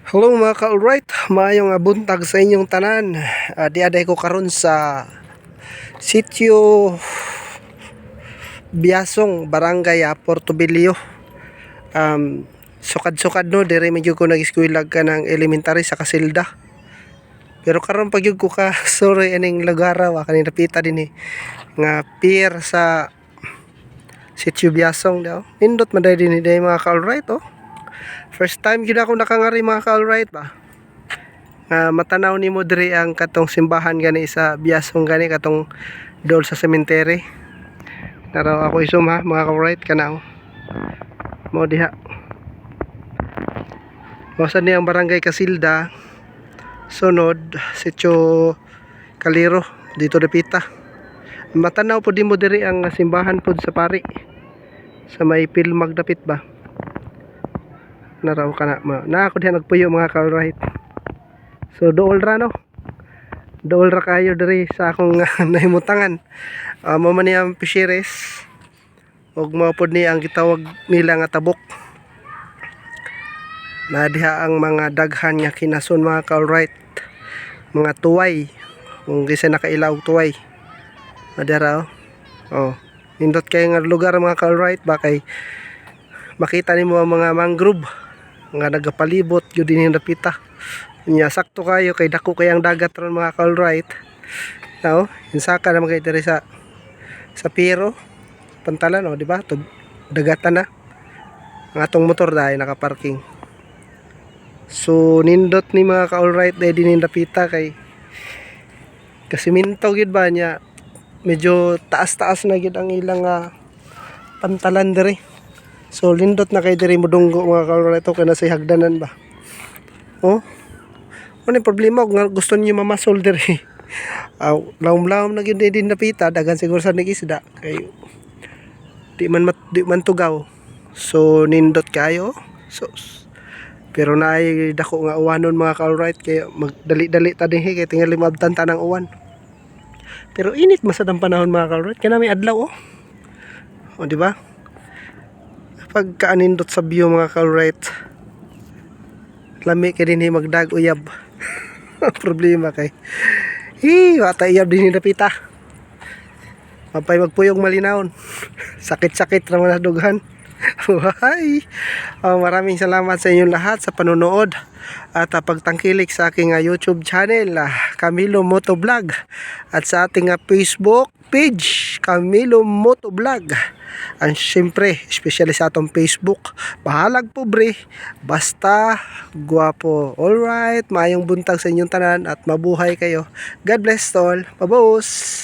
Hello mga ka-alright, maayong buntag sa inyong tanan. Diaday ko karon sa sitio Biasong, Barangay Portobilio. Sukad-sukad no, dire medyo ko nag-eskwela ka ng elementary sa Kasilda. Pero karon pag yun ko ka sorry aning lugar wa kanina pita din nga pier sa sitio Biasong daw. Nindot man din mga ka-alright oh. First time gyud ako nakangari mga ka-alright ba. Matanaw ni mo diri ang katong simbahan gani sa Biasong gani katong dol sa cemetery. Pero ako isum ha mga ka-alright kana mo diha. Mosa ni ang barangay Kasilda. Sunod sitio Kaliro dito dapita. Matanaw po di mo diri ang simbahan pod sa pari. Sa may Pilmag dapit ba. Naraw ka na ako diha nagpuyo mga ka-alright. So dool ra no, dool ra kayo diri sa akong nahimutangan. Mo man niyang fisheries ug mao pod ni ang gitawag nila nga tabok. Na diha ang mga daghan nga kinason mga ka-alright, mga tuway kung gisa nakailaw tuway madara oh. Nindot kay nga lugar mga ka-alright ba kay makita nimo ang mga mangrove nga nagapalibot gyud dinhi napita nya sakto kayo kay dako kay ang dagat ron mga ka-alright no insaka naman kay diri sa Piero pantalan oh di ba dagatan na ang atong motor dai nakaparking. So nindot ni mga ka-alright dai dinhi napita kay kasiminto gyud ba nya medyo taas-taas na gyud ang ilang pantalan diri. So lindot na kay diri modunggo mga ka-alright kay nasa hagdanan ba. Oh. Ano problema kung gusto niyo mamasol diri. Lawom-lawom na gyud din napita dagan siguro sa nag-isda kay di man tugaw. So nindot kayo. So pero naay dako nga uwanon mga ka-alright kay magdali-dali ta dinhi kay tingali maabtan ta ng uwan. Pero init masad ang panahon mga ka-alright kay na may adlaw oh. O di ba? Pagkaanindot sa view mga ka-alright lami kay dinhi magdag uyab. Problema kay wata iyab dinhi napita mapay magpuyog malinawon. Sakit-sakit ra man dughan. Hi. Maraming salamat sa inyong lahat sa panonood at pagtangkilik sa aking YouTube channel Camilo Moto Vlog at sa ating Facebook page Camilo Moto Vlog. And syempre, especially sa atong Facebook, bahalag pobre, basta guwapo. Alright, maayong buntag sa inyong tanan at mabuhay kayo. God bless all. Babos!